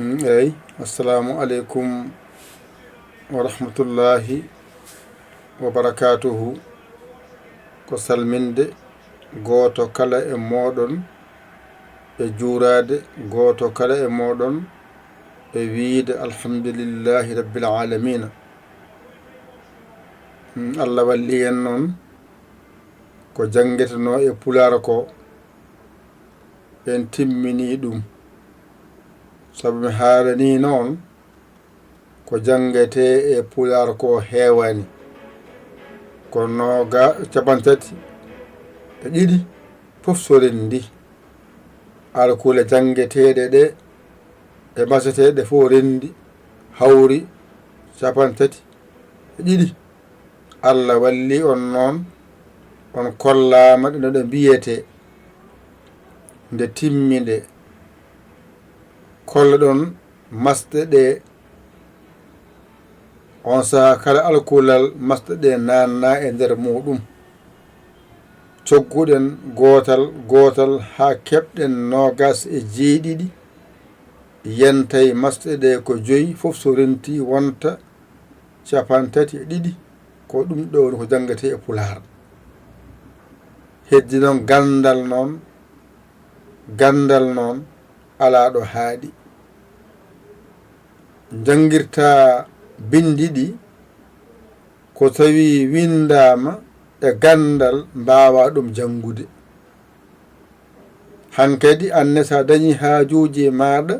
eyyi assalamu aleykum wa rahmatullahi wa barakatuhu ko salminde goto kala e moɗon e juurade goto kala e moɗon e wiide alhamdulillahi rabbil alamina. Allah walli en noon ko jangueteno e pulara ko en timmini ɗum sabu mi haalani noon ko jangete e pular ko heewani kono capantati e ɗiɗi fof so rendi alkule jangeteɗe ɗe e baseteɗe fof rendi hawri capantati e ɗiɗi. Allah walli on noon on kollama ɗe no ɗe mbiyete nde timminde kolla ɗon masɗe ɗe on saha kala alkulal masɗe ɗe nanna e nder muɗum cogguɗen gotal gotal ha keɓɗen nogas e jeeɗiɗi yentay masɗe ɗe ko 5 fof so renti wonta capantati e ɗiɗi ko ɗum ɗo ko jangate e pular. Heddi noon gandal noon ala ɗo haaɗi jangirta bindi ɗi ko tawi windama e gandal mbawa ɗum jangude hankadi anne sa dañi haajuji maɗa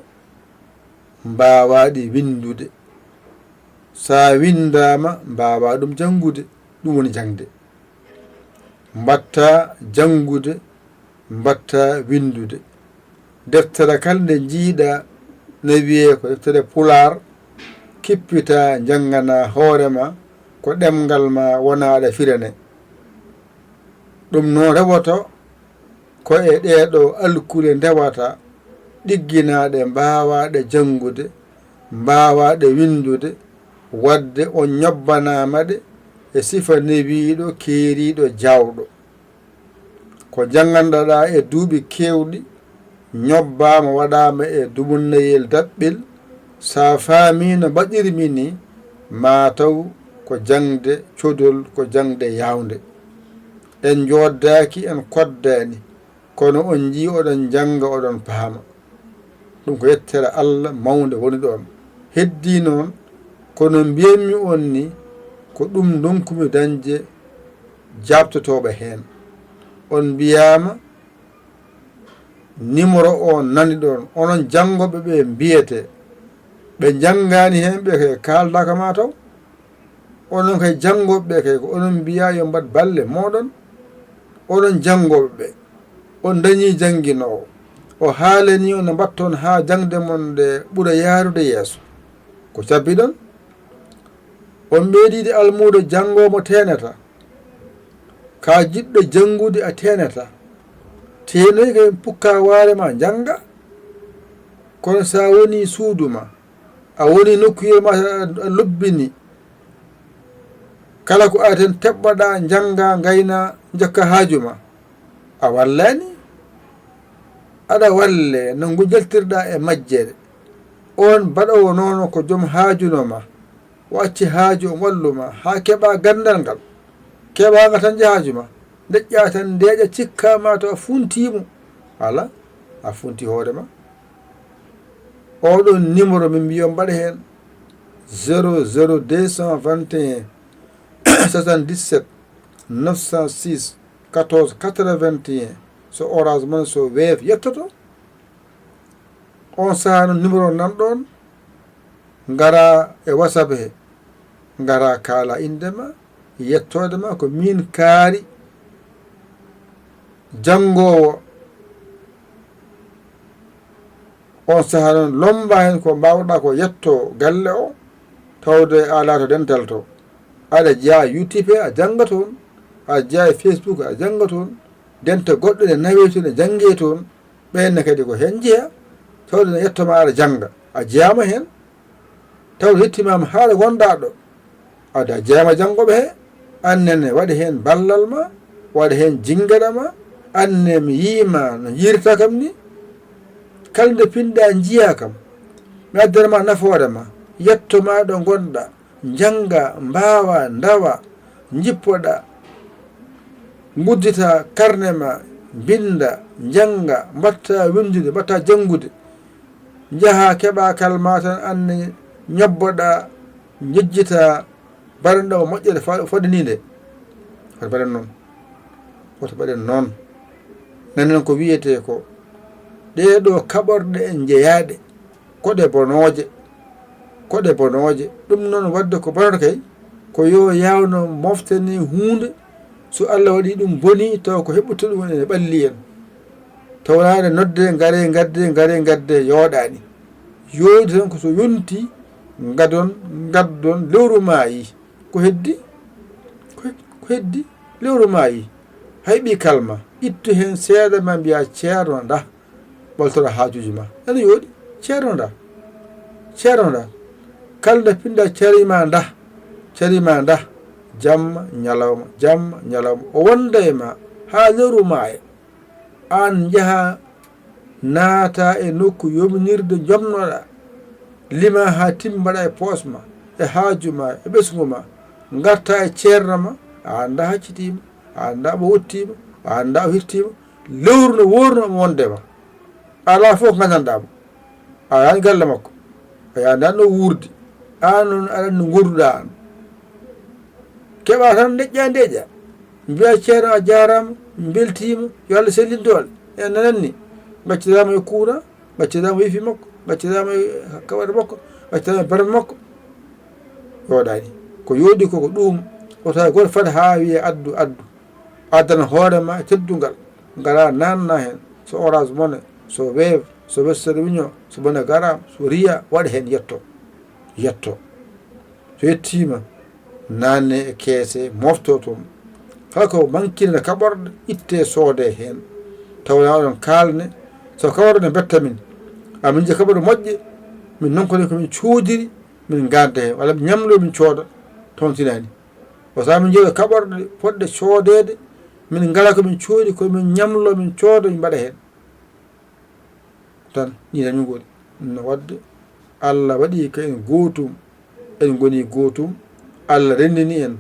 mbawaɗi windude sa windama mbawa ɗum jangude ɗum woni jangde mbatta jangude mbatta windude deftere kal nde jiiɗa ne wiye ko deftere pular kippita jangana hoorema ko ɗemgal ma wonaɗa firane ɗum noon rewoto ko e ɗeɗo alkule ndewata ɗigginaɗe mbawaɗe jangude mbawaɗe windude wadde on ñobbanamaɗe e sifa newiɗo keeriɗo jawɗo ko janganɗaɗa e duuɓi kewɗi ñobbama waɗama e dumunnayel daɓɓel sa faami no mbaɗirmi ni mataw ko jangde codol ko jangde yawnde en joddaki en koddani kono on ji oɗon janga oɗon paama ɗum ko yettere Allah mawde woni ɗon heddi noon kono mbiyatmi on ni ko ɗum donkumi dañde jabtotoɓe hen on mbiyama numéro o nani ɗon onon jangoɓe ɓe mbiyete ɓe jangani hen ɓe kay kaldaka ma taw onon kay jangoɓe ɓe kay ko onon mbiya yo mbat balle moɗon onon jangoɓe ɓe on dañi janguinowo o haalani on no mbatton ha jangde mon nde ɓuura yarude yeeso ko cabbiɗon on ɓeeɗiɗe almudo jangomo tenata ka jiɗɗo jangude a tenata tenoyi kay pukka warema janga kono sa woni suuduma a woni nokkuyema a lobbini kala ko aten teɓɓaɗa janga gayna jokka haajuma a wallani aɗa walle no jaltirɗa e majjere on mbaɗowo noon ko joom haajunoma o acci haaju o walluma ha keɓa gandal ngal keɓaga tan haajuma deƴƴa tan ndeƴa cikkama to a funtimo ala a funti hoorema oɗon numéro min mbiyo mbaɗa hen 00221 77 906 14 81 so orange man so weef yettoto on saha no numéro nanɗon ngara e whatsapp he ngara kaala indema yettodema ko min kaari jangowo on saha noon lomba hen ko mbawɗa ko yetto galle o tawde ala to dental to aɗa jeeya YouTube a janga toon a jeeya Facebook a janga toon denta goɗɗo ne nawe toon e jangue toon ɓenne kadi ko hen jeeya tawde ne yettoma aɗa janga a jeeyama hen tawde hettimama haɗa gonɗa ɗo ada jeeyama jangoɓe he annene waɗi hen ballal ma waɗa hen jingueɗa ma anne mi yiima no jiirta kam ni kala nde pinɗa jiiya kam mi addanama nafoore ma yettoma ɗo gonɗa janga mbawa ndawa jippoɗa guddita karne ma binda janga mbatta windude mbatta jangude jaha keɓa kalma tan anne ñobboɗa jejjita baɗen ɗo moƴƴere foɗanide woto baɗen noon woto baɗen noon nanen ko wiyete ko ɗeɗo kaɓorɗe en jeeyaɗe koɗe bonoje ɗum noon wadde ko bonata kay ko yo yawno moftani hunde so Allah waɗi ɗum boni taw ko heɓɓuta ɗum ene ɓalli en tawnade nodde gadde yooɗani yoodi tan ko so yonti gaddon lewru maayi ko heddi lewru maayi hayɓi kalma ittu hen seeɗa ma mbiya ceerno nda ɓoltoɗa haajuji ma ene yooɗi ceerno nda kalde pinda carima nda jamma ñalawma o wonda e ma ha lewru maaya an jaha naata e nokku yominirde jomnoɗa lima ha timbaɗa e poos ma e haaju ma e ɓesgu ma garta e ceerno ma a anda haccitima a anda mo wottima a anda o hirtima lewru no worno omo wondema ala fof gandanɗamo a yani galle makko a yani anno wuurde an noon aɗa no gurduɗa an keɓa tan deƴƴa mbiya ceerno a jarama beltima yo Allah sellintole e nananni gaccitama e kuura gaccitama wifi makko gaccitama e kawaɗe makko gaccitama e barme makko yooɗani ko yooɗi koko ɗum wota goto fad ha wiye addu addana hoorema teddungal ngala nanna hen so orange money so Wave so Western Union so MoneyGram so Ria waɗa hen yetto so yettima nanne e keese mofto toon kala mankine kaɓorɗe itte soode hen tawna oɗon kalne so kaɓorɗe ne betta min amin je kaɓorɗe moƴƴe min nonkone komin coodiri min gadda hen walla min ñamlo min cooda tontinani o sa min jeeyi kaɓorɗe poɗɗe coodede min ngala komin coodi komin ñamlo min cooda min mbaɗa hen tan ñinami goni no wadde Allah waɗi ko en gootum en goni gootum Allah rendini en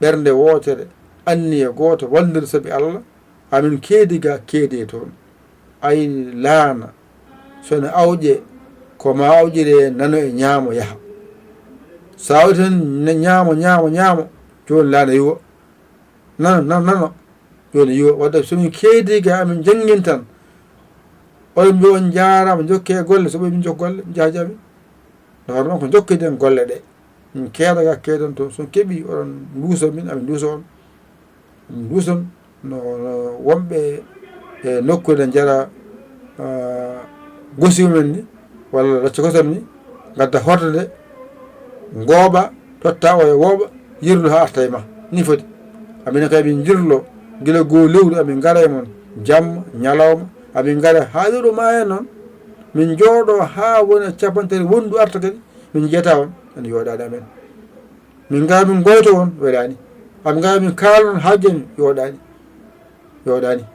ɓernde wootere anniye gooto wondir sabi Allah amin keediga keede toon ay laana sone awƴe koma awƴire nano e ñaamo yaha sa awdi tan ñaamo joni laana yiwo nano joni yiwo wadde somin keediga amin janggin tan oɗon mbi on jarama jokke golle so ɓoyi min jokka golle jajami nawar noon ko jokkiden golle ɗe min keedaga keedon toon son keeɓi oɗon duusa min amin duusa on min duusan no wonɓe e nokkude jara gosi mumen ni walla lacca kosam ni gadda horde gooɓa totta o e wooɓa yirlu ha arta e ma ni foti amine kay min jirlo gila goo lewru amin gara e moon jamma ñalawma amin gara ha lewru ma e noon min jooɗo ha wona capantere wondu arta kadi min jeyata on ene yooɗani amen min gara min goyto on weɗani amin gara min kalon haajani yooɗani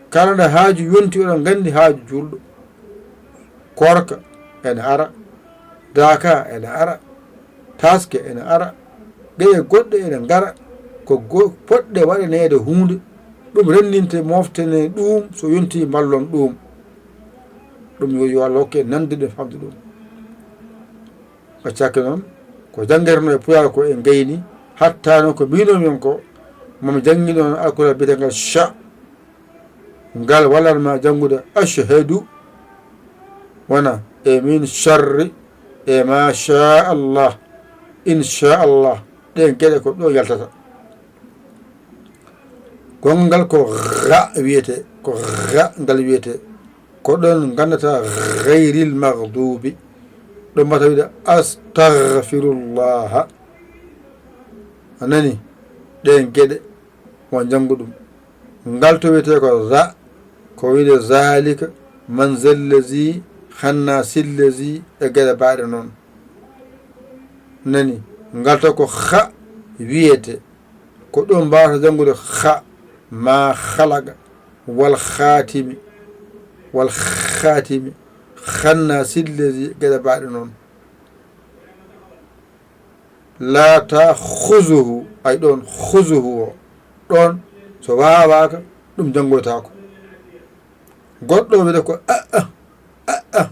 kalana haaju yonti oɗon gandi haaju julɗo korka ene ara daka ene ara taske ene ara ɗeye goɗɗe ene gara ko poɗɗe waɗanede hunde ɗum rendinte moftene ɗum so yonti ballon ɗum yo Allah hokke nandude famde ɗum gaccake noon ko jangguerno e puyal ko en gayni hatta noon ko mbinomin ko mami janggi noon alkura biyetegal cha ngal wallanma janngude ashhadu wona e min charri e ma sha Allah inchallah ɗen gueɗe ko ɗo yaltata gongal ko ra wiyete ko ra ngal wiyete ko ɗon gandata gayril maghdubi ɗo mbata wiide astahfirullah anani ɗen gueɗe mo janngu ɗum ngal to wiyete ko ra ko wiide zalika manzallazi hanna sillazi e gueɗe baɗe noon nani ngal to ko ha wiyete ko ɗon mbawata janngude ha ma halaga wal khatimi xanna silleji geɗe mbaɗe noon laata husuhu ay ɗon husuhu o ɗon so wawaka ɗum janngoytako goɗɗo wiide ko aa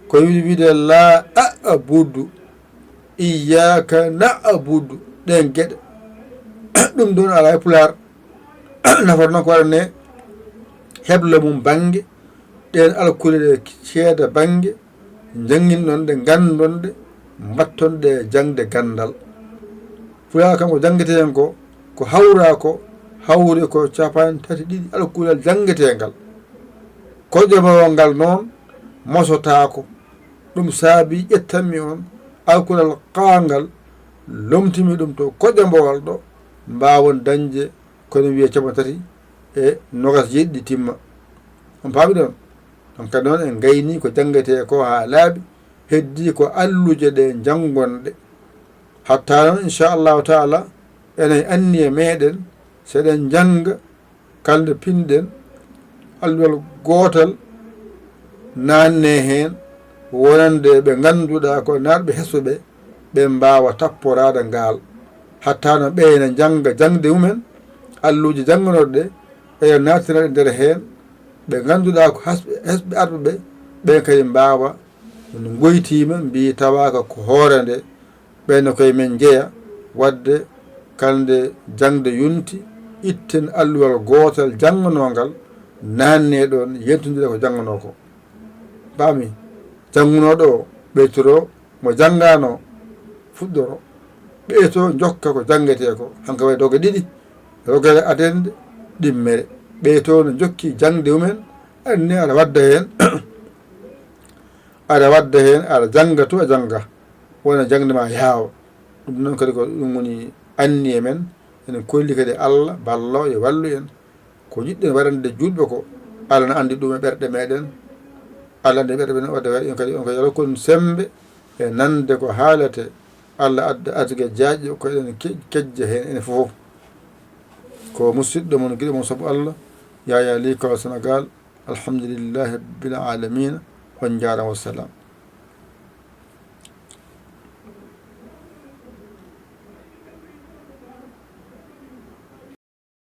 ko yiɗi wiide la buddu iyaka na'budu ɗen geɗe ɗum ɗon ala e pular nafata noon ko waɗane heble mum bange ɗen alkule ɗe ceeda bange jangguinɗon ɗe gandon ɗe mbatton ɗe jangde gandal fulara kam ko janggueten ko hawra ko hawri ko capani tati ɗiɗi alkulal jangguetengal koƴƴemawol ngal noon mosotako ɗum saabi ƴettanmi on alkulal qaangal lomtimi ɗum to koƴƴembowal ɗo mbawon dañde kono wiye capan tati e nogas jeeɗiɗi timma on paami ɗon ɗon kadi noon en gayni ko jangguete ko ha laaɓi heddi ko alluje ɗe jangonɗe hatta noon inchallahu taala enen anni e meɗen seɗen janga kalde pinɗen alluwal gotal nanne hen wonande ɓe ganduɗa ko natɓe hesoɓe ɓe mbawa tapporade ngal hatta no ɓeyna janga jangde mumen alluji jangganoɗe ɓe natinaɗe nder hen ɓe ganduɗa ko hesɓe arɓeɓe ɓen kadi mbawa no goytima mbi tawaka ko hoore nde ɓeyno koye men jeeya wadde kalde jangde yunti itten alluwal gotal jangganogal nanne ɗon yentodira ko janggano ko paami janggunoɗo o ɓeytoro mo janggano fuɗɗoro ɓeyto jokka ko janggete ko hanko way doga ɗiɗi rogere adende ɗimmere ɓeyto no jokki jangde mumen anni aɗa wadda hen aɗa jangga to a jangga wona jangde ma yaawa ɗum noon kadi ko ɗum woni anni e men enen kolli kadi Allah ballo e wallu en ko jiɗɗen waɗande julɓe ko Allah ne andi ɗum e ɓerɗe meɗen Allah andi ɓerɗe meɗen wadde waɗi on kadi yala kon sembe e nande ko haalate Allah adda artigue jaaƴƴo ko eɗen kejja hen ene fof ko musidɗo mon guiɗo mon saabu Allah Yaya Ly Kaw Sénégal alhamdulillahi rabbil alamina on jarama wassalam